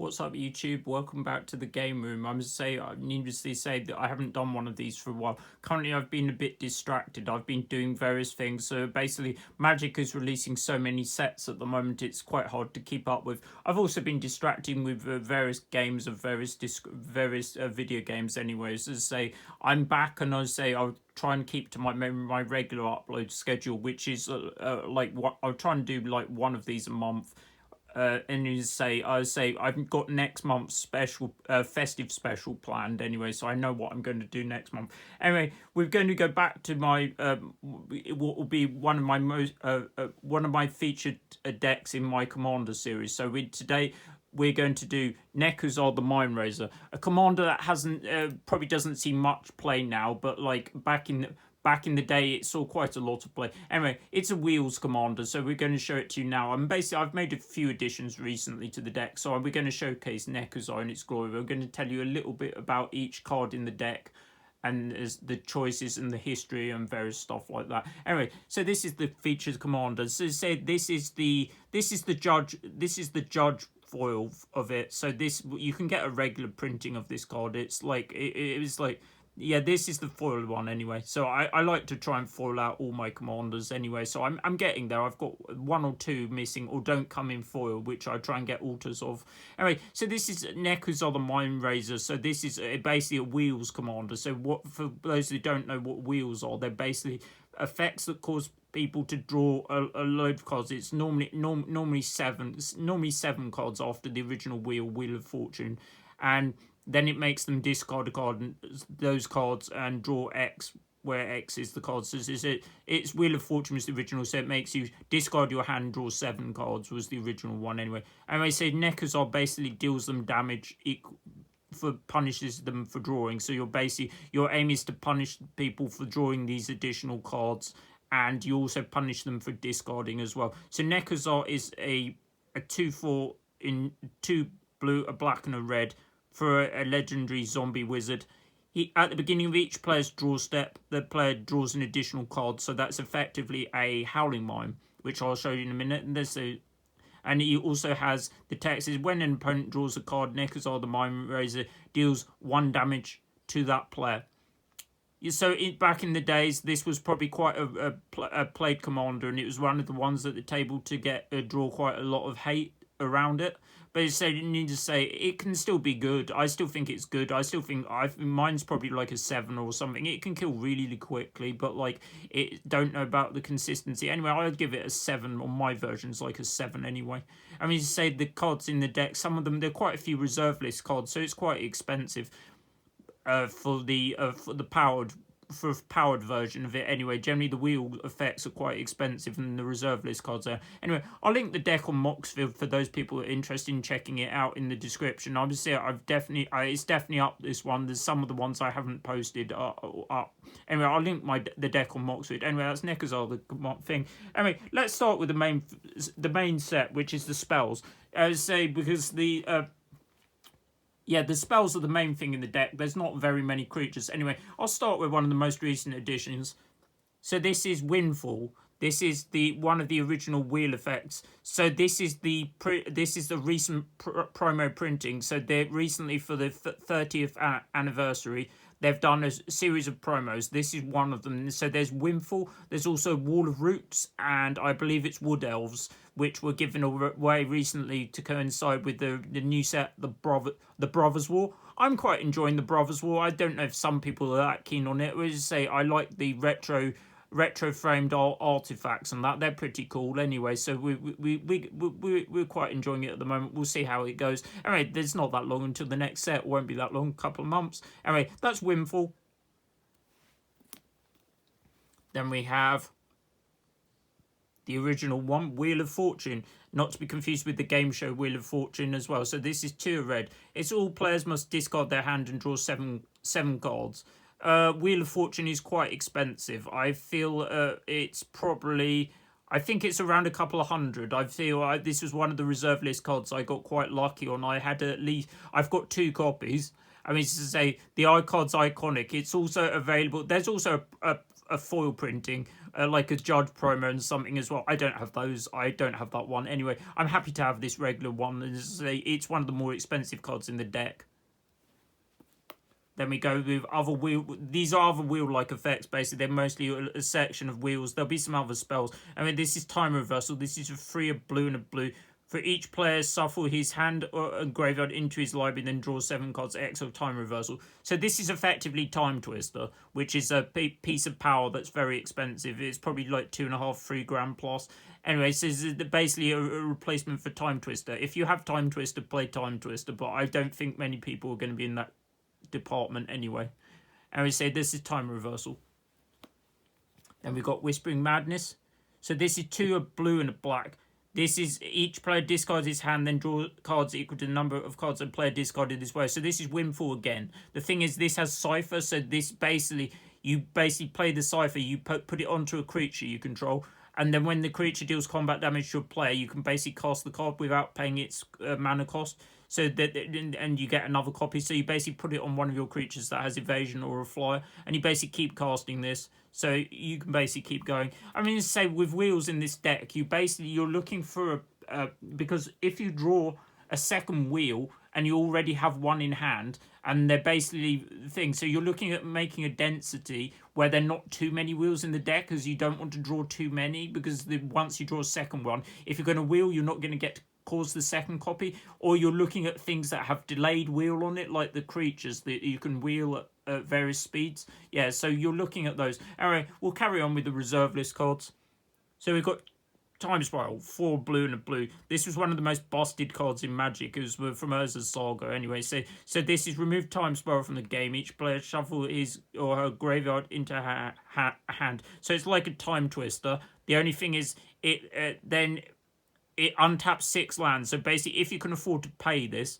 What's up, YouTube? Welcome back to the game room. I needlessly say that I haven't done one of these for a while. Currently, I've been a bit distracted. I've been doing various things. So basically, Magic is releasing so many sets at the moment, it's quite hard to keep up with. I've also been distracting with various games of various video games. Anyways, as I say, I'm back, and I'll try and keep to my regular upload schedule, which is like what I'll try and do, like one of these a month. And I say I've got next month's special festive special planned anyway, so I know what I'm going to do next month. Anyway, we're going to go back to my what will be one of my featured decks in my Commander series. So today we're going to do Nekusar the Mindrazer, a commander that hasn't probably doesn't see much play now, but like back in the day, it saw quite a lot of play. Anyway, it's a wheels commander, so we're going to show it to you now. I've made a few additions recently to the deck, so we're going to showcase Nekusar in its glory. We're going to tell you a little bit about each card in the deck, and the choices and the history and various stuff like that. Anyway, so this is the featured commander. So say this is the judge foil of it. So you can get a regular printing of this card. It's like it was like. Yeah, this is the foil one anyway. So I like to try and foil out all my commanders anyway. So I'm getting there. I've got one or two missing or don't come in foil, which I try and get alters of. Anyway, so this is Nekusar the Mindrazer. So this is basically a wheels commander. So for those who don't know what wheels are, they're basically effects that cause people to draw a load of cards. It's normally seven cards after the original Wheel of Fortune, and then it makes them discard a card and those cards and draw X, where X is the card. So it's Wheel of Fortune was the original, so it makes you discard your hand, draw 7 cards, was the original one anyway. And they say Nekusar basically deals them damage punishes them for drawing. So your aim is to punish people for drawing these additional cards, and you also punish them for discarding as well. So Nekusar is a 2/4 in 2 blue, a black and a red, for a legendary zombie wizard. At the beginning of each player's draw step, the player draws an additional card, so that's effectively a Howling Mime, which I'll show you in a minute. And he also has the text is when an opponent draws a card, Nekusar the Mindrazer deals 1 damage to that player. So back in the days, this was probably quite a played commander, and it was one of the ones at the table to draw quite a lot of hate around it. But you need to say it can still be good. I still think it's good. I still think mine's probably like a 7 or something. It can kill really quickly, but like don't know about the consistency. Anyway, I'd give it a 7 on my version's like a 7 anyway. I mean, you say the cards in the deck, some of them there are quite a few reserve list cards, so it's quite expensive for the powered version of it anyway. Generally the wheel effects are quite expensive and the reserve list cards are. Anyway, I'll link the deck on Moxfield for those people who are interested in checking it out in the description. Obviously it's definitely up this one. There's some of the ones I haven't posted up. Anyway, I'll link the deck on Moxfield. Anyway, that's Nekusar the thing. Anyway, let's start with the main set, which is the spells. Because the spells are the main thing in the deck. There's not very many creatures. Anyway, I'll start with one of the most recent additions. So this is Windfall. This is one of the original wheel effects. So this is the recent promo printing. So they recently, for the 30th anniversary, they've done a series of promos. This is one of them. So there's Windfall. There's also Wall of Roots, and I believe it's Wood Elves, which were given away recently to coincide with the new set, the Brothers War. I'm quite enjoying the Brothers War. I don't know if some people are that keen on it. I just say I like the retro framed artifacts and that. They're pretty cool anyway, so we're quite enjoying it at the moment. We'll see how it goes. Anyway, there's not that long until the next set. It won't be that long, a couple of months. Anyway, that's Windfall. Then we have the original one, Wheel of Fortune, not to be confused with the game show Wheel of Fortune as well. So this is 2 red. It's all players must discard their hand and draw seven cards. Wheel of Fortune is quite expensive. I feel it's probably, I think it's around a couple of hundred. I feel this was one of the reserve list cards I got quite lucky on. I've got 2 copies. I mean, to say the iCard's iconic. It's also available. There's also a a foil printing, like a Judge promo and something as well. I don't have those. I don't have that one. Anyway, I'm happy to have this regular one. It's one of the more expensive cards in the deck. Then we go with other wheel. These are other wheel-like effects. Basically, they're mostly a section of wheels. There'll be some other spells. I mean, this is time reversal. This is a 3 of blue and a blue. For each player, shuffle his hand or graveyard into his library, then draw 7 cards. X of time reversal. So this is effectively Time Twister, which is a piece of power that's very expensive. It's probably like 2.5, 3 grand plus. Anyway, so this is basically a replacement for Time Twister. If you have Time Twister, play Time Twister. But I don't think many people are going to be in that department anyway. And we say this is time reversal. Then we've got Whispering Madness. So this is 2 of blue and a black. This is each player discards his hand, then draw cards equal to the number of cards the player discarded this way. So this is Windfall again. The thing is, this has Cipher, so this basically, you basically play the Cipher, you put it onto a creature you control, and then when the creature deals combat damage to a player, you can basically cast the card without paying its mana cost. So that, and you get another copy. So you basically put it on one of your creatures that has evasion or a flyer, and you basically keep casting this. So you can basically keep going. I mean, say with wheels in this deck, you're looking for because if you draw a second wheel and you already have one in hand, and they're basically things. So you're looking at making a density where there are not too many wheels in the deck, because you don't want to draw too many, because once you draw a second one, if you're going to wheel, you're not going to get to cause the second copy. Or you're looking at things that have delayed wheel on it, like the creatures that you can wheel at various speeds. Yeah, so you're looking at those. Anyway, we'll carry on with the reserve list cards. So we've got Time Spiral, 4 blue and a blue. This was one of the most busted cards in Magic. It was from Urza's Saga anyway. So this is remove Time Spiral from the game. Each player shuffle his or her graveyard into her hand. So it's like a Time Twister. The only thing is, then it untaps 6 lands. So basically, if you can afford to pay this,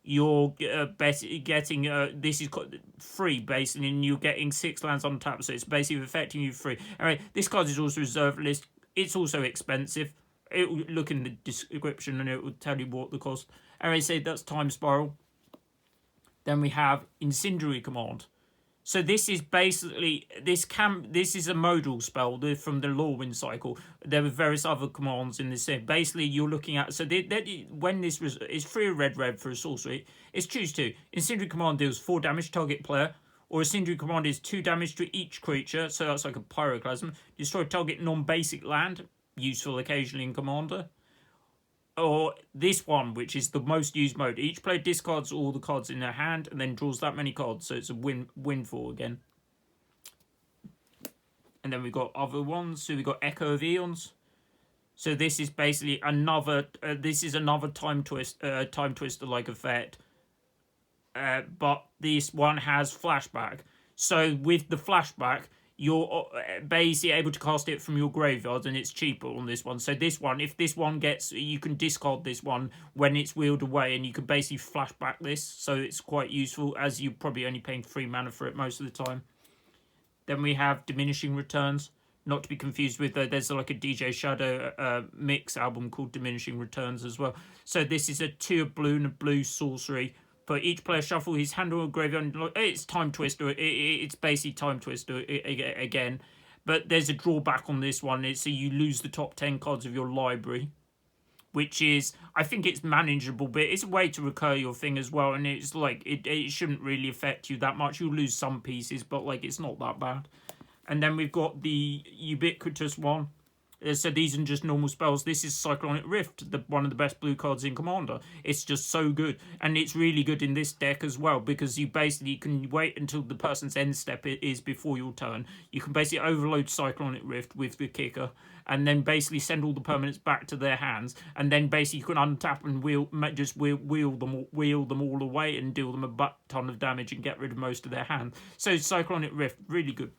you're basically getting this is free basically, and you're getting 6 lands on tap. So it's basically affecting you free. Anyway, this card is also reserve list. It's also expensive. It will look in the description and it will tell you what the cost. Anyway, so that's Time Spiral. Then we have Incendiary Command. So this is basically this is a modal spell from the Lorwyn cycle. There were various other commands in this set. Basically, you're looking at when this is 3 red for a sorcery. It's choose 2. Incendiary Command deals 4 damage target player, or Incendiary Command is 2 damage to each creature. So that's like a pyroclasm. Destroy target non-basic land, useful occasionally in Commander. Or this one, which is the most used mode. Each player discards all the cards in their hand and then draws that many cards. So it's a windfall again. And then we've got other ones. So we've got Echo of Eons. So this is basically another time twister-like effect. But this one has flashback. So with the flashback, you're basically able to cast it from your graveyard, and it's cheaper on this one. So this one, if this one gets, you can discard this one when it's wheeled away, and you can basically flashback this. So it's quite useful, as you're probably only paying 3 mana for it most of the time. Then we have Diminishing Returns. Not to be confused with, there's like a DJ Shadow mix album called Diminishing Returns as well. So this is a 2 blue and a blue sorcery. For each player shuffle his hand or graveyard. It's Time Twister. It's basically Time Twister again. But there's a drawback on this one. So you lose the top 10 cards of your library. Which is, I think it's manageable, but it's a way to recur your thing as well. And it's like, it shouldn't really affect you that much. You'll lose some pieces, but like it's not that bad. And then we've got the ubiquitous one. So these are just normal spells. This is Cyclonic Rift, one of the best blue cards in Commander. It's just so good. And it's really good in this deck as well, because you basically can wait until the person's end step is before your turn. You can basically overload Cyclonic Rift with the kicker, and then basically send all the permanents back to their hands, and then basically you can untap and wheel them all away and deal them a butt ton of damage and get rid of most of their hand. So Cyclonic Rift, really good.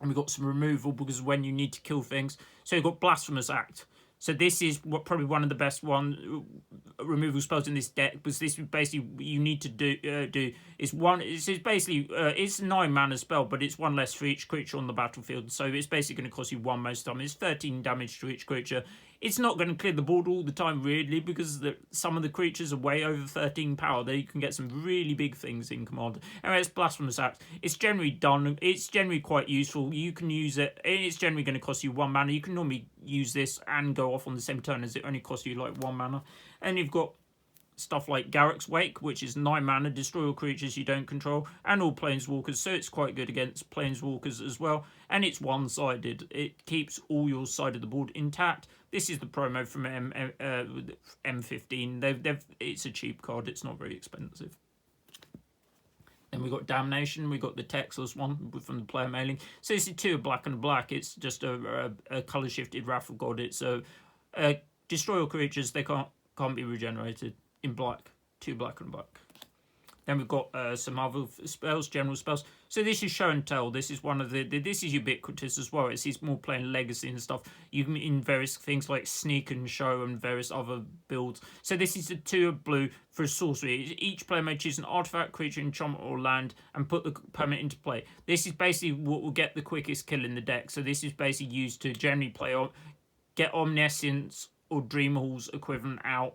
And we've got some removal, because when you need to kill things. So you've got Blasphemous Act. So this is probably one of the best removal spells in this deck, because this is basically you need to do is one. It's basically it's a 9 mana spell, but it's 1 less for each creature on the battlefield. So it's basically going to cost you 1 most of the time. It's 13 damage to each creature. It's not going to clear the board all the time, really, because some of the creatures are way over 13 power. There you can get some really big things in Commander. Anyway, it's Blasphemous Axe. It's generally done. It's generally quite useful. You can use it. It's generally going to cost you 1 mana. You can normally use this and go off on the same turn as it only costs you like 1 mana. And you've got stuff like Garruk's Wake, which is 9 mana, destroy all creatures you don't control, and all planeswalkers, so it's quite good against planeswalkers as well. And it's one-sided. It keeps all your side of the board intact. This is the promo from M15. It's a cheap card. It's not very expensive. Then we got Damnation. We got the Texas one from the player mailing. So this is 2 black and a black. It's just a color shifted Wrath of God. It's a destroy all creatures. They can't be regenerated in black. 2 black and black. Then we've got some other spells, general spells. So this is Show and Tell. This is one of this is ubiquitous as well. It's more playing Legacy and stuff. You can in various things like Sneak and Show and various other builds. So this is a 2 of blue for a sorcery. Each player may choose an artifact, creature, enchantment, or land and put the permanent into play. This is basically what will get the quickest kill in the deck. So this is basically used to generally get Omniscience or Dreamhall's equivalent out.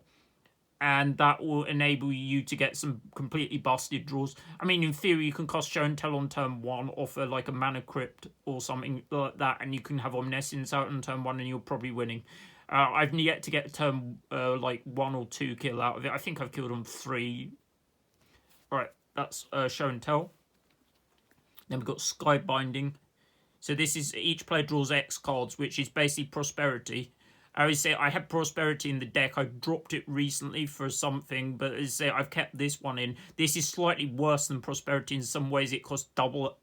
And that will enable you to get some completely busted draws. I mean, in theory, you can cast Show and Tell on turn 1, offer like a Mana Crypt or something like that, and you can have Omniscience out on turn 1 and you're probably winning. I've yet to get a turn like 1 or 2 kill out of it. I think I've killed on 3. Alright, that's Show and Tell. Then we've got Skybinding. So this is each player draws X cards, which is basically Prosperity. I always say I had Prosperity in the deck. I dropped it recently for something, but as I say, I've kept this one in. This is slightly worse than Prosperity in some ways. It costs double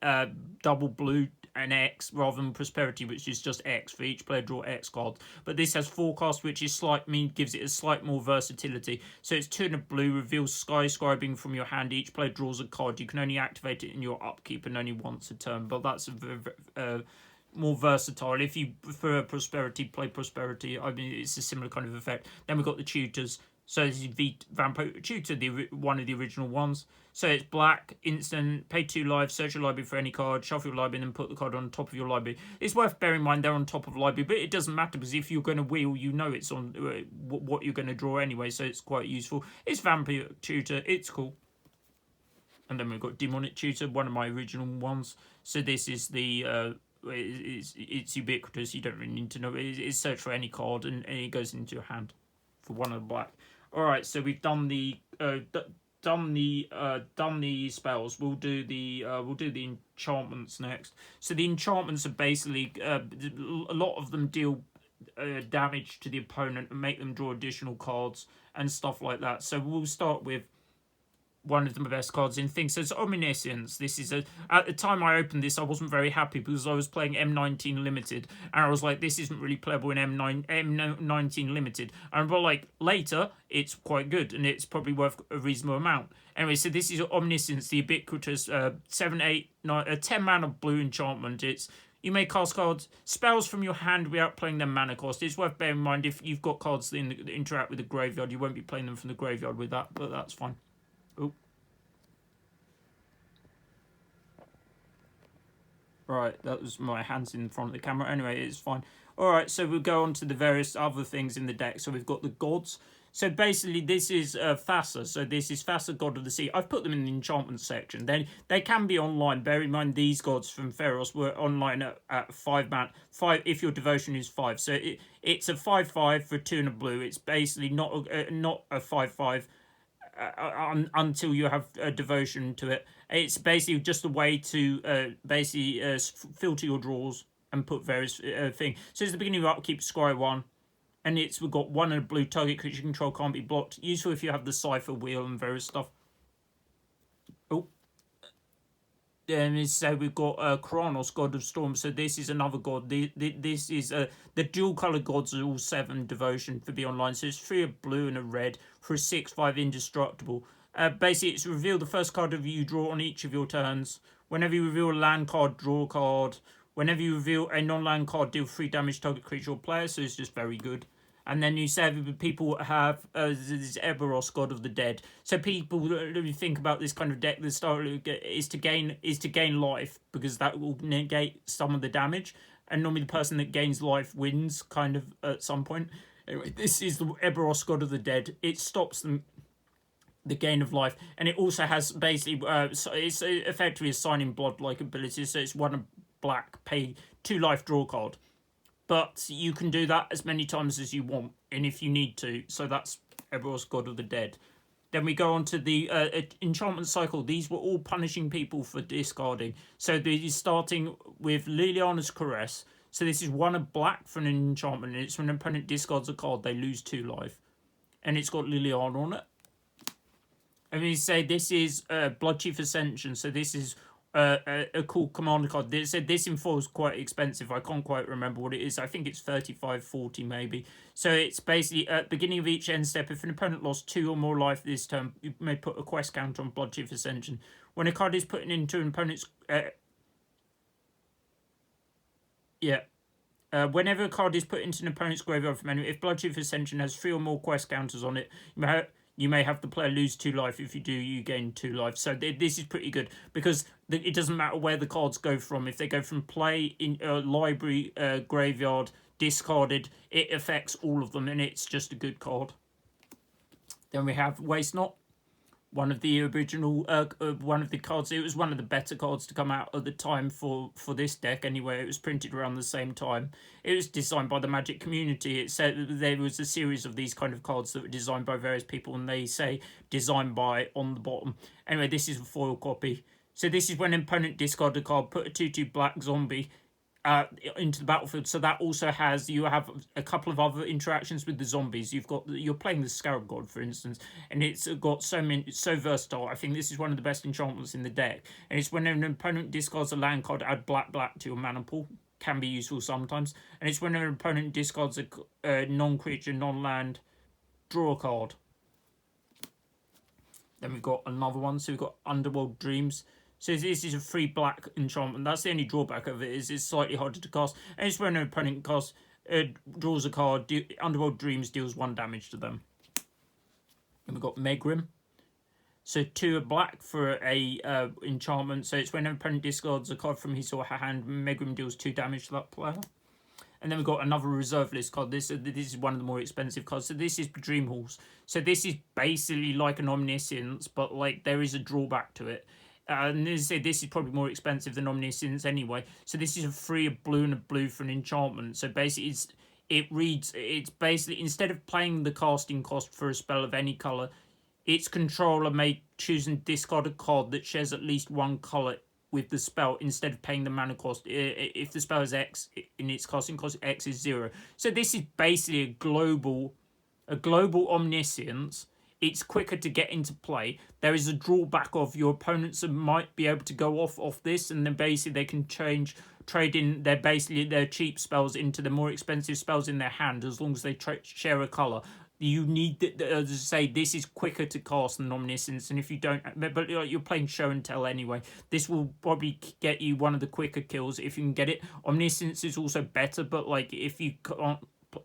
blue and X rather than Prosperity, which is just X. For each player, draw X cards. But this has Forecast, which is gives it a slight more versatility. So it's 2 and a blue, reveals Skyscribing from your hand. Each player draws a card. You can only activate it in your upkeep and only once a turn. But that's more versatile. If you prefer Prosperity, play Prosperity. I mean, it's a similar kind of effect. Then we've got the Tutors. So this is Vampire Tutor, one of the original ones. So it's black, instant, pay 2 life, search your library for any card, shuffle your library, and then put the card on top of your library. It's worth bearing in mind they're on top of library, but it doesn't matter because if you're going to wheel, you know it's on what you're going to draw anyway, so it's quite useful. It's Vampire Tutor, it's cool. And then we've got Demonic Tutor, one of my original ones. So this is the it's ubiquitous. You don't really need to know. It's search for any card and it goes into your hand for 1 of the black. All right, so we've done the spells. We'll do the enchantments next. So the enchantments are basically a lot of them deal damage to the opponent and make them draw additional cards and stuff like that. So we'll start with one of the best cards in things. So it's Omniscience. This is at the time I opened this, I wasn't very happy because I was playing M19 Limited, and I was like, this isn't really playable in M19 Limited. And but like later, it's quite good, and it's probably worth a reasonable amount. Anyway, so this is Omniscience, the ubiquitous 7, 8, 9, 10 mana blue enchantment. You may cast cards, spells from your hand without playing their mana cost. It's worth bearing in mind if you've got cards that interact with the graveyard, you won't be playing them from the graveyard with that, but that's fine. Oh. Right, that was my hands in front of the camera. Anyway, it's fine. Alright, so we'll go on to the various other things in the deck. So we've got the gods. So basically, this is Thassa. So this is Thassa, God of the Sea. I've put them in the enchantment section. They can be online. Bear in mind, these gods from Theros were online at 5 mana. 5 if your devotion is 5. So it's a 5/5 for 2 and a blue. It's basically not a 5/5. Until you have a devotion to it. It's basically just a way to filter your draws and put various things. So it's the beginning of upkeep, scry 1. And we've got 1 and a blue, target creature control can't be blocked. Useful if you have the Cipher Wheel and various stuff. Oh. Then so we've got Kronos, God of Storm. So this is another god. This is the dual colour gods are all 7 devotion for the online. So it's 3 of blue and a red for a 6/5 indestructible. Basically, it's reveal the first card of you draw on each of your turns. Whenever you reveal a land card, draw a card. Whenever you reveal a non-land card, deal 3 damage to target creature or player. So it's just very good. And then you say people have this Eberos, God of the Dead. So people think about this kind of deck. The style is to gain life because that will negate some of the damage. and normally the person that gains life wins, kind of at some point. Anyway, this is the Eberos, God of the Dead. It stops them the gain of life, and it also has basically so it's effectively a signing blood-like ability. So it's 1 black, pay 2 life, draw a card. But you can do that as many times as you want, and if you need to. So that's Eberos, God of the Dead. Then we go on to the enchantment cycle. These were all punishing people for discarding. So this is starting with Liliana's Caress. So this is 1 black for an enchantment, and it's when an opponent discards a card, they lose 2 life. And it's got Liliana on it. And we say this is Bloodchief Ascension. So this is a cool commander card. They said this info is quite expensive. I can't quite remember what it is. I think it's 35, 40 maybe. So it's basically at the beginning of each end step, if an opponent lost 2 or more life this turn, you may put a quest counter on Bloodchief Ascension. When a card is put into an opponent's... whenever a card is put into an opponent's graveyard from enemy, if Bloodchief Ascension has 3 or more quest counters on it, you may have the player lose 2 life. If you do, you gain 2 life. So this is pretty good because it doesn't matter where the cards go from. If they go from play, in library, graveyard, discarded, it affects all of them, and it's just a good card. Then we have Waste Not. One of the original, one of the cards. It was one of the better cards to come out at the time for this deck. Anyway, it was printed around the same time. It was designed by the Magic community. It said that there was a series of these kind of cards that were designed by various people, and they say designed by on the bottom. Anyway, this is a foil copy. So this is when an opponent discard a card, put a 2/2 black zombie into the battlefield. So that also has, you have a couple of other interactions with the zombies. You're playing the Scarab God, for instance, and it's got it's so versatile. I think this is one of the best enchantments in the deck. And it's when an opponent discards a land card, add black to your mana pool. Can be useful sometimes. And it's when an opponent discards a non-creature, non-land, draw a card. Then we've got another one. So we've got Underworld Dreams. So this is a 3 black enchantment. That's the only drawback of it, is it's slightly harder to cast. And it's when an opponent draws a card, Underworld Dreams deals 1 damage to them. And we've got Megrim. So 2 black for a enchantment. So it's when an opponent discards a card from his or her hand, Megrim deals 2 damage to that player. And then we've got another reserve list card. This is one of the more expensive cards. So this is Dream Halls. So this is basically like an Omniscience, but like there is a drawback to it. And as I say, this is probably more expensive than Omniscience anyway. So this is a 3 blue and a blue for an enchantment. So basically, it's basically, instead of playing the casting cost for a spell of any colour, its controller may choose and discard a card that shares at least 1 colour with the spell instead of paying the mana cost. If the spell is X, in its casting cost, X is 0. So this is basically a global Omniscience. It's quicker to get into play. There is a drawback of your opponents might be able to go off this, and then basically they can trade in their cheap spells into the more expensive spells in their hand, as long as they share a colour. You need to say this is quicker to cast than Omniscience, and if you don't, but you're playing show and tell anyway, this will probably get you one of the quicker kills if you can get it. Omniscience is also better, but like if you can't,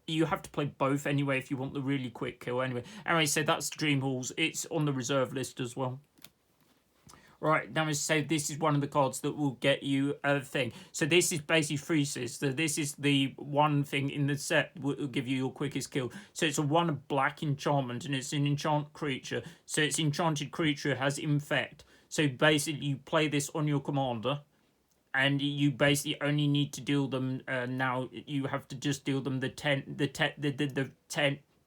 you have to play both anyway if you want the really quick kill anyway. Anyway, so that's Dream Halls. It's on the reserve list as well. Right, now I say this is one of the cards that will get you a thing. So this is basically freezes. So this is the one thing in the set that will give you your quickest kill. So it's a 1 black enchantment, and it's an enchant creature. So it's enchanted creature, has infect. So basically you play this on your commander, and you basically only need to deal them now. You have to just deal them the 10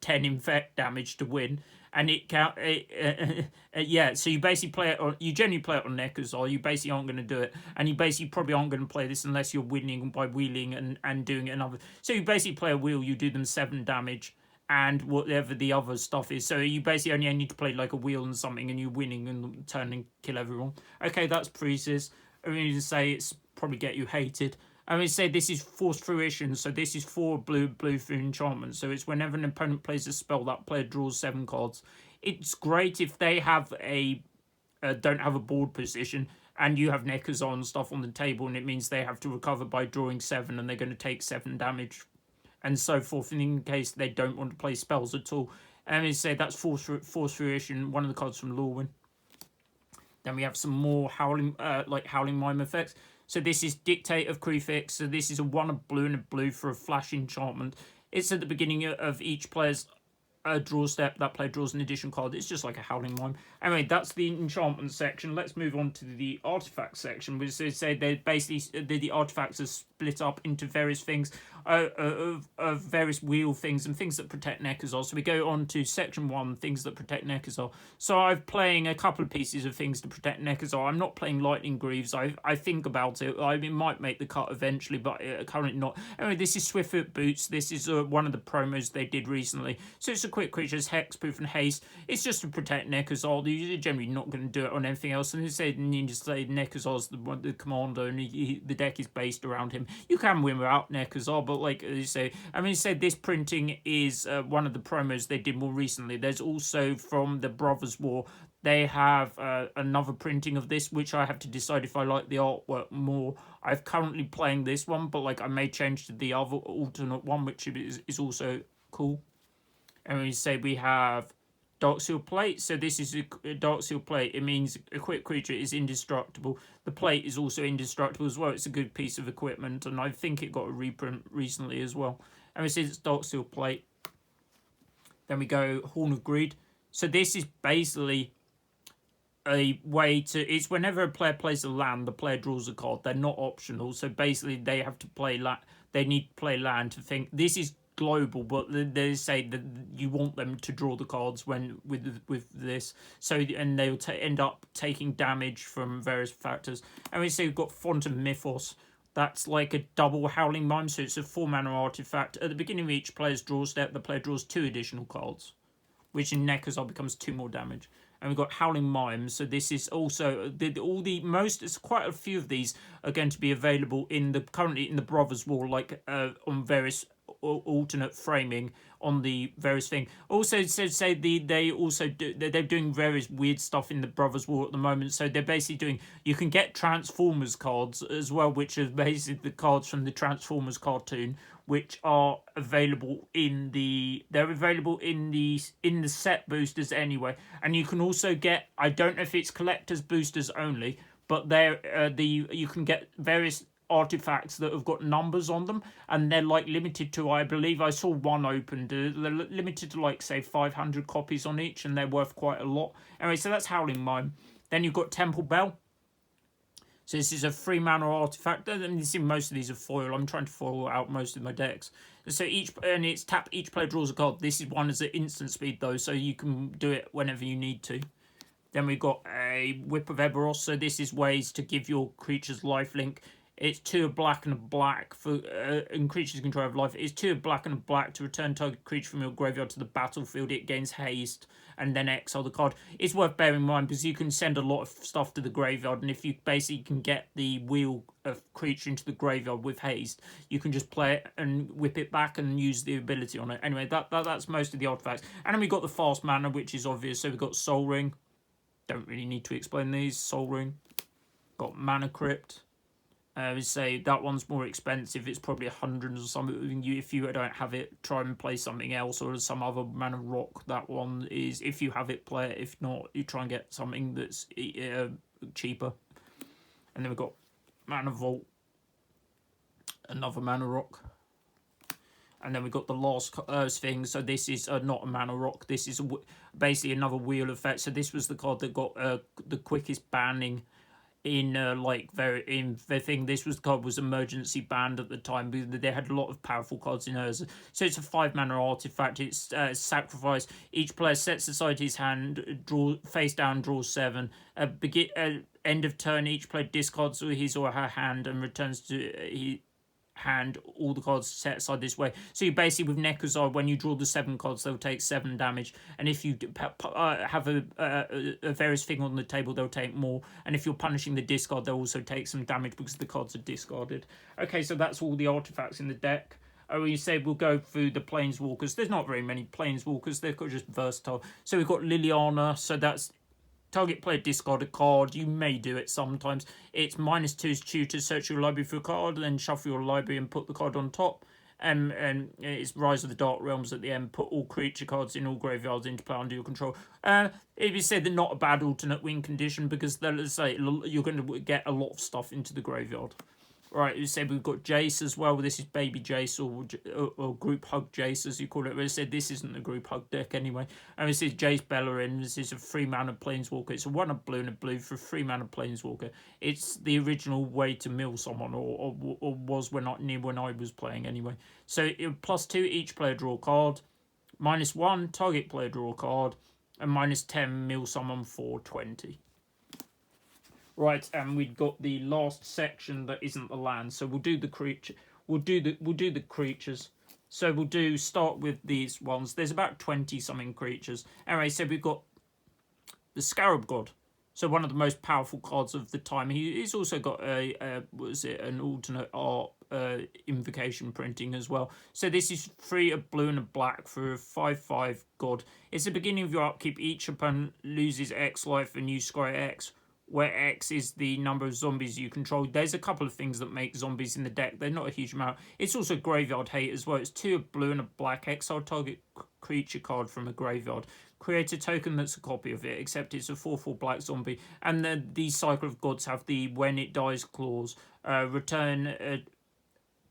infect damage to win, and it count. So you basically play it on. You generally play it on Nekusar. You basically aren't going to do it, and you basically probably aren't going to play this unless you're winning by wheeling and doing another. So you basically play a wheel. You do them 7 damage. And whatever the other stuff is. So you basically only need to play like a wheel and something, and you're winning and turn and kill everyone. Okay, that's Priestess. I mean, to say it's probably get you hated. I mean, say this is Forced Fruition, so this is 4 blue for enchantment. So it's whenever an opponent plays a spell, that player draws 7 cards. It's great if they have don't have a board position, and you have Nekusar and stuff on the table, and it means they have to recover by drawing 7, and they're going to take 7 damage, and so forth. In case they don't want to play spells at all. And I say that's Forced Fruition, one of the cards from Lorwyn. Then we have some more Howling Mime effects. So this is Dictate of Krefix. So this is a 1 of blue and a blue for a flash enchantment. It's at the beginning of each player's draw step. That player draws an additional card. It's just like a Howling Mime. Anyway, that's the enchantment section. Let's move on to the artifact section, which is say they basically the artifacts are split up into various things, of various wheel things and things that protect Nekusar. So we go on to section 1, things that protect Nekusar. So I'm playing a couple of pieces of things to protect Nekusar. I'm not playing Lightning Greaves. I think about it. I mean, might make the cut eventually, but currently not. Anyway, this is Swiftfoot Boots. This is one of the promos they did recently. So it's a quick creature, it's hexproof and haste. It's just to protect Nekusar. You're generally not going to do it on anything else. And they say Nekusar's the commander, and the deck is based around him. You can win without Nekusar, but like you say, this printing is one of the promos they did more recently. There's also from the Brothers War. They have another printing of this, which I have to decide if I like the artwork more. I'm currently playing this one, but like I may change to the other alternate one, which is also cool. And we say we have Darkseal Plate. So this is a Darkseal Plate. It means a quick creature is indestructible. The plate is also indestructible as well. It's a good piece of equipment, and I think it got a reprint recently as well. And we say it's Darkseal Plate. Then we go Horn of Greed. So this is basically a way to... It's whenever a player plays a land, the player draws a card. They're not optional. So basically they have to play they need to play land to think... This is global, but they say that you want them to draw the cards when with this, so and they'll end up taking damage from various factors. And we say we've got Font of Mythos. That's like a double Howling Mime, so it's a 4-mana artifact. At the beginning of each player's draw step, the player draws 2 additional cards, which in Nekusar becomes 2 more damage. And we've got Howling Mime, so this is also it's quite a few of these are going to be available currently in the Brothers War, like on various alternate framing on the various thing. Also, they're doing various weird stuff in the Brothers War at the moment. So they're basically doing, you can get Transformers cards as well, which are basically the cards from the Transformers cartoon, which are available in the set boosters anyway. And you can also get, I don't know if it's collector's boosters only, but you can get various artifacts that have got numbers on them, and they're like limited to, I believe I saw one opened, they're limited to like say 500 copies on each, and they're worth quite a lot. Anyway, so that's Howling Mime. Then you've got Temple Bell. So this is a 3-mana artifact. I mean, you see most of these are foil. I'm trying to foil out most of my decks. So each player draws a card. This is one as an instant speed though, so you can do it whenever you need to. Then we've got a Whip of Eberros. So this is ways to give your creatures lifelink. It's 2 black and a black for and creatures control of life. It's 2 black and a black to return target creature from your graveyard to the battlefield. It gains haste and then exile the card. It's worth bearing in mind because you can send a lot of stuff to the graveyard, and if you basically can get the wheel of creature into the graveyard with haste, you can just play it and whip it back and use the ability on it. Anyway, that's most of the artifacts. And then we've got the fast mana, which is obvious. So we've got Soul Ring. Don't really need to explain these. Soul Ring. Got Mana Crypt. We say that one's more expensive. It's probably 100 or something. If you don't have it, try and play something else or some other Mana Rock. That one is, if you have it, play it. If not, you try and get something that's cheaper. And then we've got Mana Vault, another Mana Rock. And then we've got the last thing. So this is not a Mana Rock. This is basically another wheel effect. So this was the card that got the quickest banning in the thing. This was the card was emergency banned at the time because they had a lot of powerful cards in hers. So it's a 5-mana artifact. It's sacrifice. Each player sets aside his hand, face down, draws 7. End of turn, each player discards his or her hand and returns to hand all the cards set aside this way. So you basically, with Nekusar, when you draw the 7 cards, they'll take 7 damage, and if you have a various thing on the table, they'll take more, and if you're punishing the discard, they'll also take some damage because the cards are discarded. Okay, so that's all the artifacts in the deck. You say we'll go through the Planeswalkers. There's not very many Planeswalkers. They're just versatile. So we've got Liliana, so that's target player discard a card. You may do it sometimes. It's -2's tutor. Search your library for a card, then shuffle your library and put the card on top. and it's Rise of the Dark Realms at the end. Put all creature cards in all graveyards into play under your control. It be said they're not a bad alternate win condition because they'll say you're going to get a lot of stuff into the graveyard. Right, you said we've got Jace as well. This is Baby Jace or Group Hug Jace, as you call it. We said this isn't a Group Hug deck anyway. And this is Jace Bellerin. This is a 3-mana Planeswalker. It's a 1 of blue and a blue for a 3-mana Planeswalker. It's the original way to mill someone, or was when I was playing anyway. So +2, each player draw a card. -1, target player draw a card. And -10, mill someone for 20. Right, and we've got the last section that isn't the land, so we'll do the creature. We'll do the creatures. So we'll start with these ones. There's about 20 something creatures. Anyway, so we've got the Scarab God. So one of the most powerful cards of the time. He's also got an alternate art invocation printing as well. So this is 3 of blue and a black for a 5/5 God. It's the beginning of your upkeep. Each opponent loses X life and you scry X, where X is the number of zombies you control. There's a couple of things that make zombies in the deck. They're not a huge amount. It's also graveyard hate as well. It's 2 of blue and a black. Exile target creature card from a graveyard. Create a token that's a copy of it, except it's a 4/4 black zombie. And then the Cycle of Gods have the when it dies clause. Return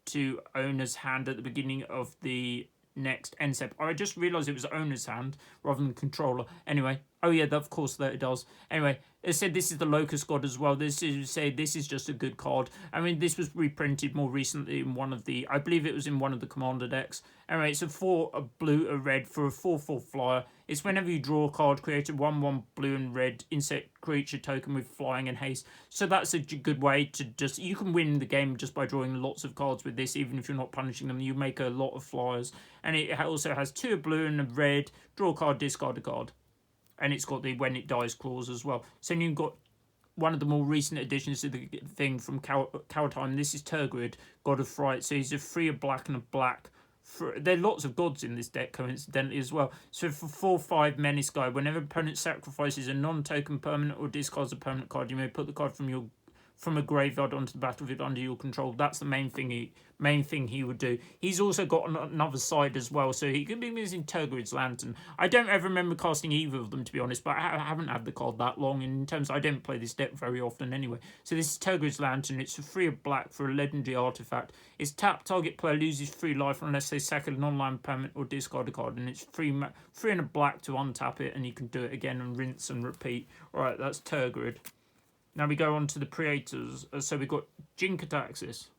to owner's hand at the beginning of the next end step. I just realised it was owner's hand rather than controller. Anyway, oh yeah, of course that it does. Anyway, it said this is the Locust God as well. This is just a good card. I mean, this was reprinted more recently in one of the, I believe it was in one of the Commander decks. Anyway, it's a 4 a blue, a red for a 4/4 flyer. It's whenever you draw a card, create a 1/1 blue and red insect creature token with flying and haste. So that's a good way to just, you can win the game just by drawing lots of cards with this, even if you're not punishing them. You make a lot of flyers. And it also has 2 blue and a red, draw a card, discard a card. And it's got the when it dies clause as well. So you've got one of the more recent additions to the thing from Kaldheim. This is Tergrid, God of Fright. So he's a 3 of black and a black. There are lots of gods in this deck, coincidentally, as well. So for 4/5 Menace Guy, whenever opponent sacrifices a non-token permanent or discards a permanent card, you may put the card from a graveyard onto the battlefield under your control. That's the main thing he would do. He's also got another side as well, so he could be using Tergrid's Lantern. I don't ever remember casting either of them, to be honest, but I haven't had the card that long, in terms I don't play this deck very often anyway. So this is Tergrid's Lantern. It's a 3 of black for a legendary artifact. It's tap, target player loses 3 life unless they sack a non-land permanent or discard a card, and it's 3 and a black to untap it, and you can do it again and rinse and repeat. Alright, that's Tergrid. Now we go on to the Praetors. So we've got Jinkataxis.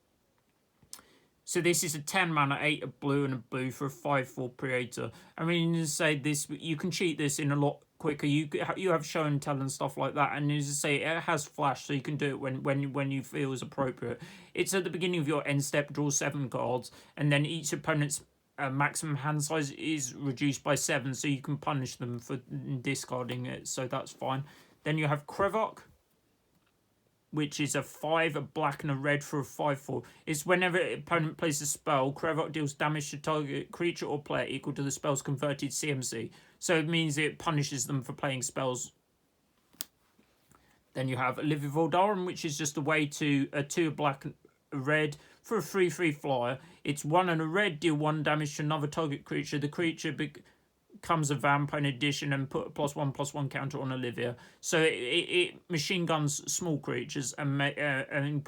So this is a 10 mana, 8 of blue and a blue for a 5/4 Praetor. I mean, to say this, you can cheat this in a lot quicker. You have show and tell and stuff like that, and as I say, it has flash, so you can do it when you feel is appropriate. It's at the beginning of your end step, draw 7 cards, and then each opponent's maximum hand size is reduced by 7, so you can punish them for discarding it. So that's fine. Then you have Krevok, which is a 5, a black and a red for a 5/4. It's whenever an opponent plays a spell, Krevok deals damage to target creature or player equal to the spell's converted CMC. So it means it punishes them for playing spells. Then you have Olivia Voldaren, which is just a way to a 2 black and a red for a 3/3 flyer. It's 1 and a red, deal 1 damage to another target creature. The creature becomes a vamp in addition and put a +1/+1 counter on Olivia. So it machine guns small creatures and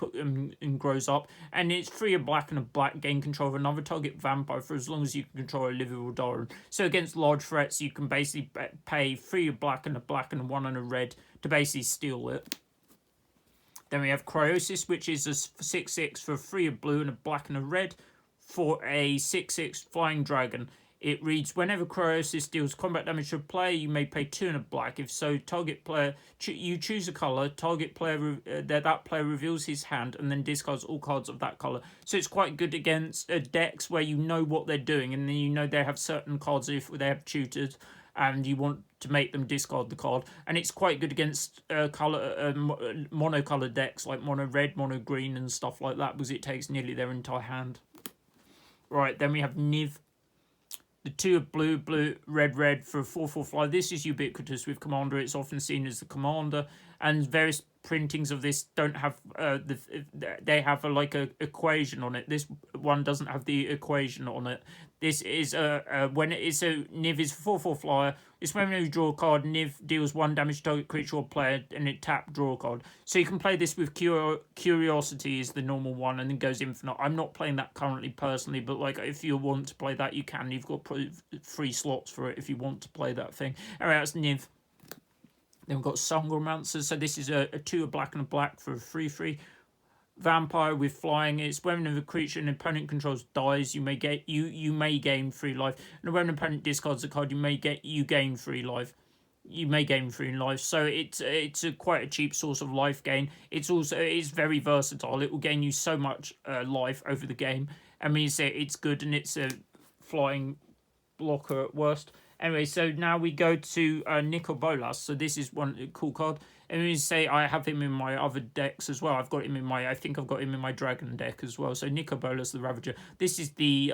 grows up. And it's 3 of black and a black, gain control of another target vampire for as long as you can control Olivia Voldaren. So against large threats, you can basically pay 3 of black and a 1 and a red to basically steal it. Then we have Cryosis, which is a 6/6 for 3 of blue and a black and a red for a 6/6 flying dragon. It reads, whenever Cryosis deals combat damage to a player, you may pay 2 and a black. If so, target player, you choose a colour, target player, that player reveals his hand and then discards all cards of that colour. So it's quite good against decks where you know what they're doing, and then you know they have certain cards if they have tutored, and you want to make them discard the card. And it's quite good against monocoloured decks like mono red, mono green and stuff like that, because it takes nearly their entire hand. Right, then we have Niv. The 2 of blue, blue, red, red for a 4/4 flyer. This is ubiquitous with Commander. It's often seen as the Commander, and various printings of this don't have they have like a equation on it. This one doesn't have the equation on it. This is when it's a Niv is 4/4 flyer. It's when you draw a card, Niv deals 1 damage to target creature or player, and it tap draw a card. So you can play this with Curiosity is the normal one, and then goes infinite. I'm not playing that currently personally, but like if you want to play that, you can. You've got 3 slots for it if you want to play that thing. Alright, that's Niv. Then we've got Songormancer. So this is a 2 of black and a black for a 3/3. Vampire with flying. It's when a creature an opponent controls dies, you may get you may gain 3 life. And when an opponent discards a card, you gain 3 life. You may gain 3 life. So it's quite a cheap source of life gain. It's very versatile. It will gain you so much life over the game. I mean, it's good, and it's a flying blocker at worst. Anyway, so now we go to Nekusar. So this is one cool card. And we say I have him in my other decks as well. I think I've got him in my Dragon deck as well. So Nekusar the Ravager. This is the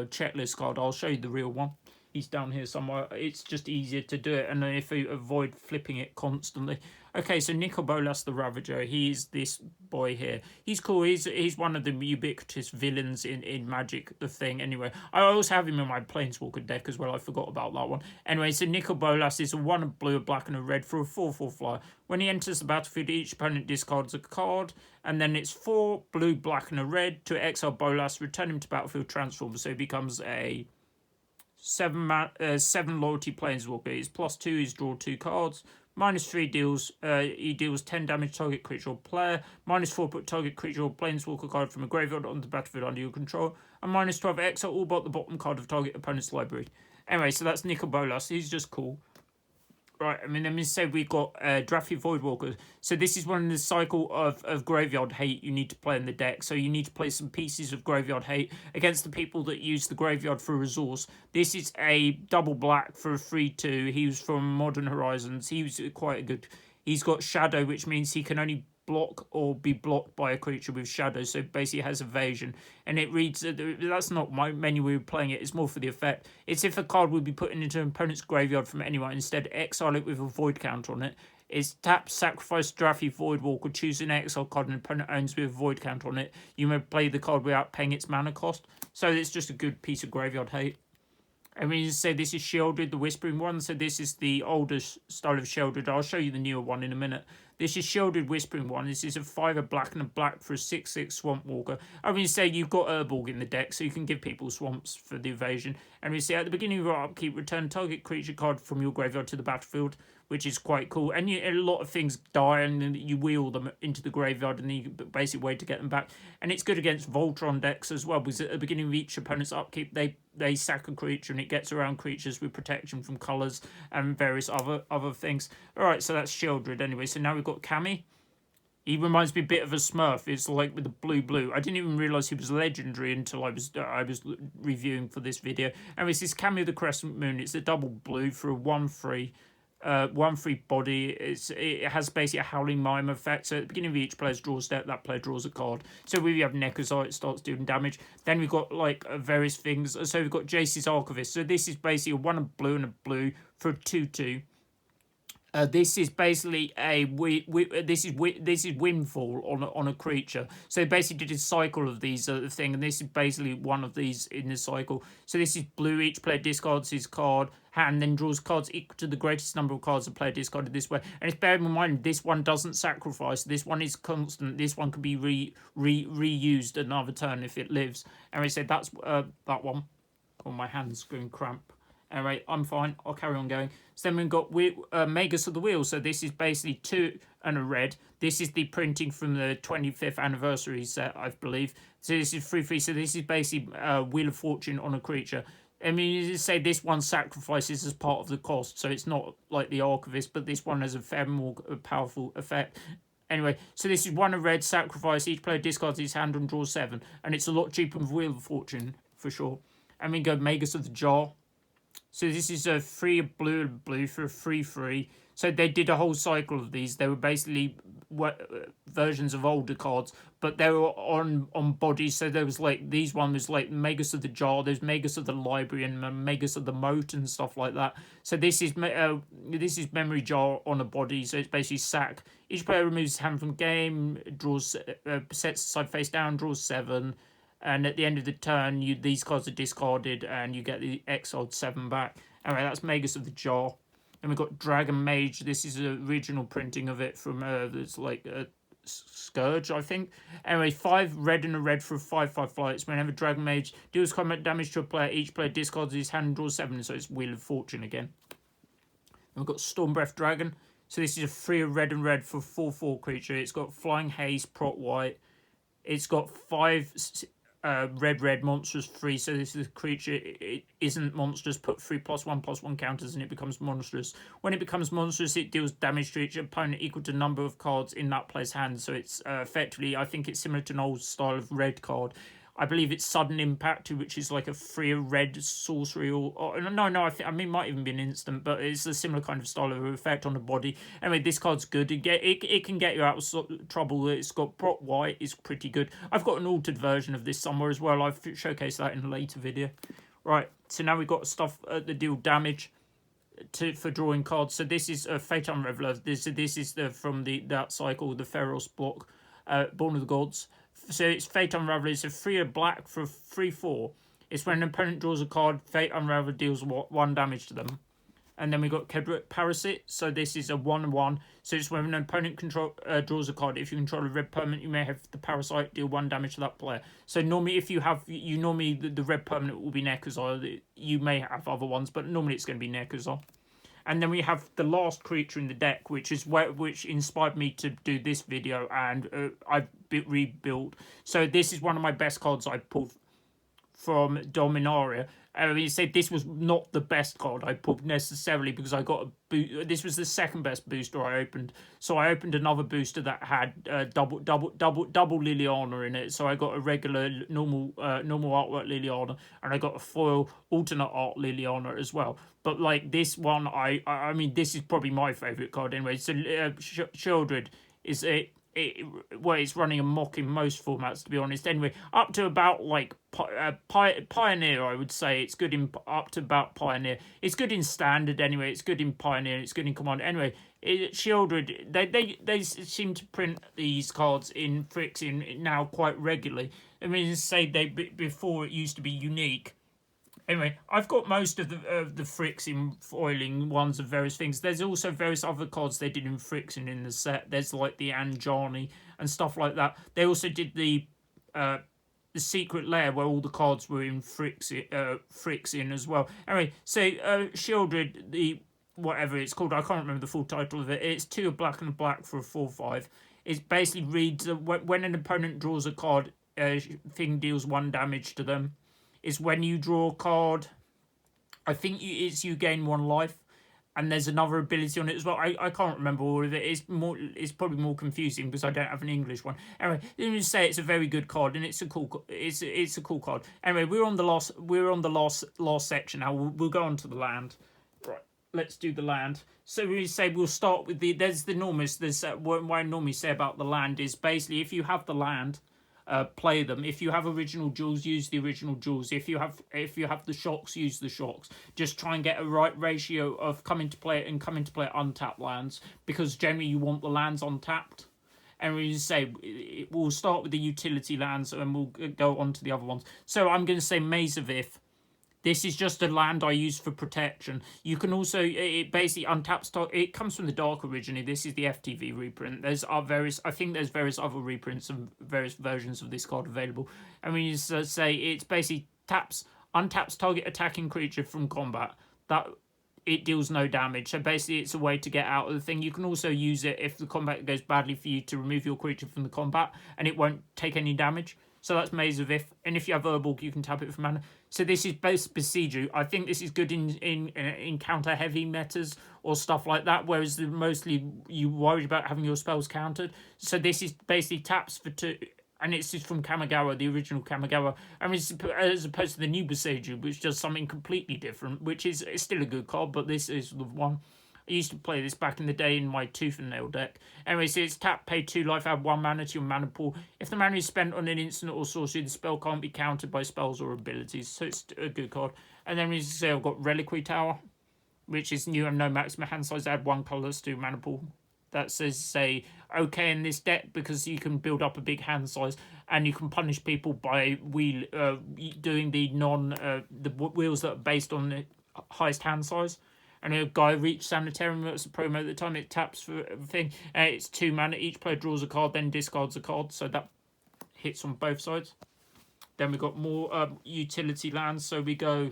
checklist card. I'll show you the real one. He's down here somewhere. It's just easier to do it, and if you avoid flipping it constantly. Okay, so Nekusar the Ravager. He's this boy here. He's cool. He's one of the ubiquitous villains in Magic, the thing. Anyway, I also have him in my Planeswalker deck as well. I forgot about that one. Anyway, so Nekusar is a 1 of blue, a black, and a red for a 4/4 flyer. When he enters the battlefield, each opponent discards a card, and then it's 4 blue, black, and a red to exile Bolas, return him to battlefield, transform, so he becomes a 7 loyalty planeswalker. His +2 is draw 2 cards. -3 deals he deals 10 damage target creature or player. -4 put target creature or planeswalker card from a graveyard onto the battlefield under your control. And -12 exile all but the bottom card of target opponent's library. Anyway, so that's Nekusar. He's just cool. Right, I mean, let me say we've got Drafty Voidwalker. So this is one of the cycle of Graveyard Hate you need to play in the deck. So you need to play some pieces of Graveyard Hate against the people that use the Graveyard for resource. This is a double black for a 3/2. He was from Modern Horizons. He was quite a good... He's got Shadow, which means he can only block or be blocked by a creature with Shadow, so basically it has evasion. And it reads, that's not my menu we were playing it, it's more for the effect. It's if a card would be put into an opponent's graveyard from anyone, instead exile it with a void counter on it. It's tap, sacrifice, Drafty Voidwalker, choose an exile card an opponent owns with a void counter on it. You may play the card without paying its mana cost. So it's just a good piece of Graveyard Hate. I mean, you say this is Shielded, the Whispering one. So this is the older style of Shielded. I'll show you the newer one in a minute. This is Shielded Whispering one. This is a 5 of black and a black for a 6/6 Swamp Walker. I mean, say you've got Urborg in the deck, so you can give people swamps for the evasion. And we say at the beginning of your upkeep, return target creature card from your graveyard to the battlefield, which is quite cool. And a lot of things die, and then you wheel them into the graveyard, and the basic way to get them back. And it's good against Voltron decks as well, because at the beginning of each opponent's upkeep, they sack a creature, and it gets around creatures with protection from colours and various other things. Alright, so that's Shieldred anyway. So now we've got Cammy. He reminds me a bit of a Smurf. It's like with the blue. I didn't even realise he was legendary until I was reviewing for this video. Anyway, this is Cammy of the Crescent Moon. It's a double blue for a 1/3. 1/3 body. It has basically a Howling Mime effect. So at the beginning of each player's draw step, that player draws a card. So we have Nekusar, it starts doing damage. Then we've got like various things. So we've got Jace's Archivist. So this is basically a 1 of blue and a blue for a 2/2. This is basically this is Windfall on a creature. So basically did a cycle of these thing, and this is basically one of these in the cycle. So this is blue. Each player discards his card hand, then draws cards equal to the greatest number of cards the player discarded this way. And it's bearing in mind this one doesn't sacrifice. This one is constant. This one can be reused another turn if it lives. And we said that's that one. Oh, my hand's going cramp. Anyway, I'm fine. I'll carry on going. So then we've got Magus of the Wheel. So this is basically 2 and a red. This is the printing from the 25th anniversary set, I believe. So this is 3/3. So this is basically Wheel of Fortune on a creature. I mean, you say this one sacrifices as part of the cost. So it's not like the Archivist, but this one has a fair more powerful effect. Anyway, so this is 1 of red, sacrifice. Each player discards his hand and draws 7. And it's a lot cheaper than Wheel of Fortune, for sure. And we go Magus of the Jar. So this is a 3 of blue and blue for a 3/3. So they did a whole cycle of these. They were basically versions of older cards, but they were on bodies. So there was like these one was like Magus of the Jar, there's Magus of the Library, and Magus of the Moat and stuff like that. So this is Memory Jar on a body. So it's basically sack. Each player removes his hand from game, draws sets aside face down, draws 7. And at the end of the turn, these cards are discarded, and you get the exiled 7 back. Anyway, that's Magus of the Jar. And we've got Dragon Mage. This is an original printing of it from it's like a Scourge, I think. Anyway, 5 red and a red for a 5/5 flights. Whenever Dragon Mage deals combat damage to a player, each player discards his hand and draws 7. So it's Wheel of Fortune again. And we've got Stormbreath Dragon. So this is a 3 red and red for 4/4 creature. It's got Flying Haste, Prot White. It's got 5 red monsters free. So this is a creature, it isn't monstrous. Put 3+1/+1 counters and it becomes monstrous. When it becomes monstrous, it deals damage to each opponent equal to the number of cards in that player's hand. So it's effectively, I think it's similar to an old style of red card. I believe it's Sudden Impact, which is like a 3 red sorcery, or no, I mean, it might even be an instant, but it's a similar kind of style of effect on the body. Anyway, this card's good. It can get you out of trouble. It's got Prot White, is pretty good. I've got an altered version of this somewhere as well. I've showcased that in a later video. Right, so now we've got stuff that deal damage for drawing cards. So this is Fate Unraveler. This is from that cycle, the Feros block, Born of the Gods. So it's Fate Unraveler. It's a 3 black for 3/4. It's when an opponent draws a card, Fate Unraveler deals 1 damage to them. And then we got Kedrick Parasite. So this is a 1/1. So it's when an opponent draws a card. If you control a red permanent, you may have the Parasite deal 1 damage to that player. So normally, if you have, the red permanent will be Nekusar. You may have other ones, but normally it's going to be Nekusar. And then we have the last creature in the deck, which inspired me to do this video, and I've rebuilt. So this is one of my best cards I pulled from Dominaria. I mean, say this was not the best card I pulled necessarily, because I got this was the second best booster I opened. So I opened another booster that had double Liliana in it. So I got a regular normal artwork Liliana, and I got a foil alternate art Liliana as well. But like this one, I mean, this is probably my favorite card anyway. So Sheoldred is it's running amok in most formats, to be honest. Anyway, up to about like Pioneer, I would say it's good in up to about Pioneer. It's good in Standard anyway. It's good in Pioneer. It's good in Commander anyway. Sheoldred, they seem to print these cards in Phyrexian now quite regularly. I mean, say before it used to be unique. Anyway, I've got most of the Phyrexian foiling ones of various things. There's also various other cards they did in Phyrexian in the set. There's like the Anjani and stuff like that. They also did the Secret Lair, where all the cards were in Phyrexian as well. Anyway, so Sheoldred, the whatever it's called, I can't remember the full title of it. It's 2 black and a black for a 4/5. It basically reads when an opponent draws a card, thing deals 1 damage to them. Is when you draw a card, I think you gain 1 life, and there's another ability on it as well. I can't remember all of it. It's probably more confusing because I don't have an English one. Anyway, let me just say it's a very good card, and it's a cool card. Anyway, we're on the last section now. We'll go on to the land. Right, let's do the land. So we say we'll start with there's the enormous. What I normally say about the land is basically if you have the land, play them. If you have original jewels, use the original jewels. If you have the shocks, use the shocks. Just try and get a right ratio of come into play untapped lands, because generally you want the lands untapped. And we say we'll start with the utility lands and we'll go on to the other ones. So I'm going to say Maze of Ith. This is just a land I use for protection. You can also, it basically untaps, it comes from the Dark originally. This is the FTV reprint. I think there's various other reprints and various versions of this card available. And we just say it's basically untaps target attacking creature from combat. That it deals no damage. So basically it's a way to get out of the thing. You can also use it if the combat goes badly for you to remove your creature from the combat and it won't take any damage. So that's Maze of Ith. And if you have Urborg, you can tap it for mana. So this is both Besieger. I think this is good in counter-heavy metas or stuff like that, whereas mostly you worried about having your spells countered. So this is basically taps for 2, and it's just from Kamigawa, the original Kamigawa. I mean, as opposed to the new Besieger, which does something completely different, which is still a good card, but this is the one. I used to play this back in the day in my Tooth and Nail deck. Anyway, so it's tap, pay 2 life, add 1 mana to your mana pool. If the mana is spent on an instant or sorcery, the spell can't be countered by spells or abilities, so it's a good card. And then we say I've got Reliquary Tower, which is new and no maximum hand size, add 1 colours to mana pool. That says, say, okay in this deck because you can build up a big hand size and you can punish people by doing the wheels that are based on the highest hand size. And a guy reached Sanitarium, that's a promo at the time, it taps for everything. It's 2 mana, each player draws a card, then discards a card, so that hits on both sides. Then we've got more utility lands, so we go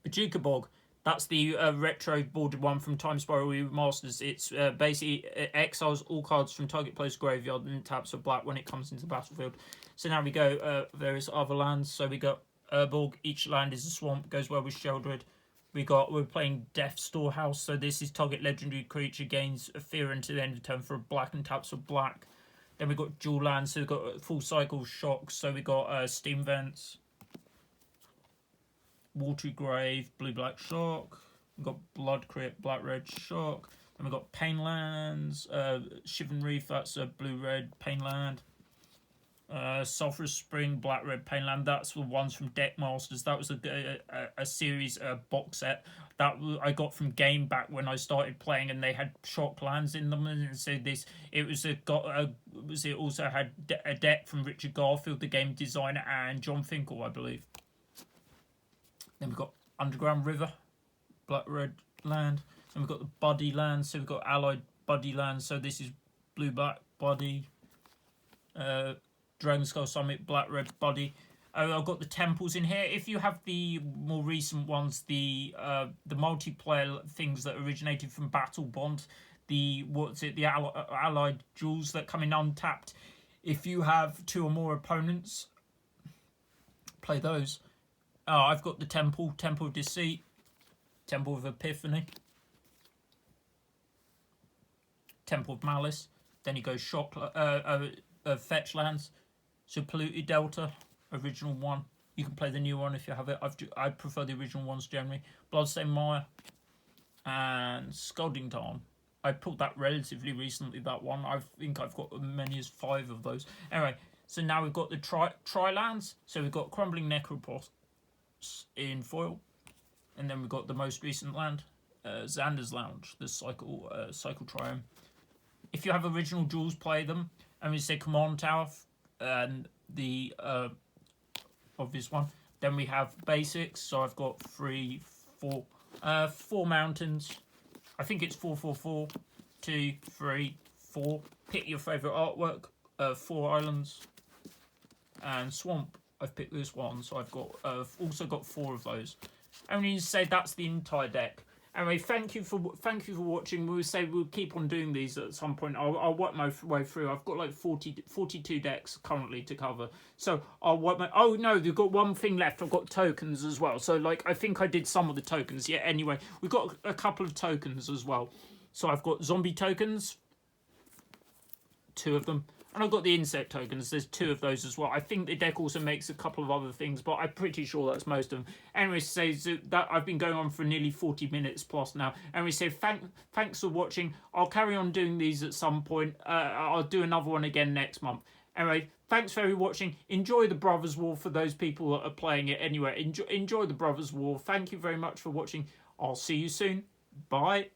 Bajuka Bog. That's the retro boarded one from Time Spiral Remasters. It's basically exiles all cards from target player's graveyard and taps for black when it comes into the battlefield. So now we go various other lands. So we got Urborg. Each land is a swamp. Goes well with Sheldred. We're playing Death Storehouse. So this is target legendary creature gains a fear until the end of the turn for a black and taps for black. Then we've got dual lands. So we've got full cycle shocks. So we got Steam Vents. Watery Grave, Blue-Black Shock. We've got Blood Crypt, Black-Red Shock. Then we've got Painlands, Shivan Reef, that's a Blue-Red Painland. Sulphurous Spring, Black-Red Painland, that's the ones from Deck Masters. That was a series box set that I got from Game back when I started playing, and they had shock lands in them. And so it also had a deck from Richard Garfield, the game designer, and John Finkel, I believe. Then we've got Underground River, Black-Red land. Then we've got the Buddy land, so we've got Allied Buddy land. So this is Blue-Black Buddy, Dragon Skull Summit, Black-Red Buddy. I've got the temples in here. If you have the more recent ones, the multiplayer things that originated from Battle Bond, the Allied jewels that come in untapped. If you have 2 or more opponents, play those. I've got the Temple of Deceit, Temple of Epiphany, Temple of Malice. Then you go Fetch Lands. So Polluted Delta, original one. You can play the new one if you have it. I prefer the original ones generally. Bloodstained Mire and Scalding Tarn. I pulled that relatively recently, that one. I think I've got as many as 5 of those. Anyway, so now we've got the Tri-Lands. So we've got Crumbling Necropos in foil, and then we've got the most recent land, Xander's Lounge, the cycle triome. If you have original jewels, play them. And we say Command Tower, and the obvious one. Then we have basics. So I've got 4 mountains. I think it's 4-4-4, 2, 3, 4. Pick your favourite artwork. 4 islands and swamp. I've picked this one, so I've got also got 4 of those. And we need to say that's the entire deck. Anyway, thank you for watching. We'll keep on doing these at some point. I'll work my way through. I've got like 42 decks currently to cover. So I'll work my. Oh no, they've got one thing left. I've got tokens as well. So like I think I did some of the tokens. Yeah. Anyway, we've got a couple of tokens as well. So I've got zombie tokens, 2 of them. And I've got the insect tokens. There's 2 of those as well. I think the deck also makes a couple of other things, but I'm pretty sure that's most of them. Anyway, so that I've been going on for nearly 40 minutes plus now. Anyway, so thanks for watching. I'll carry on doing these at some point. I'll do another one again next month. Anyway, thanks for watching. Enjoy the Brothers War for those people that are playing it. Anyway, enjoy the Brothers War. Thank you very much for watching. I'll see you soon. Bye.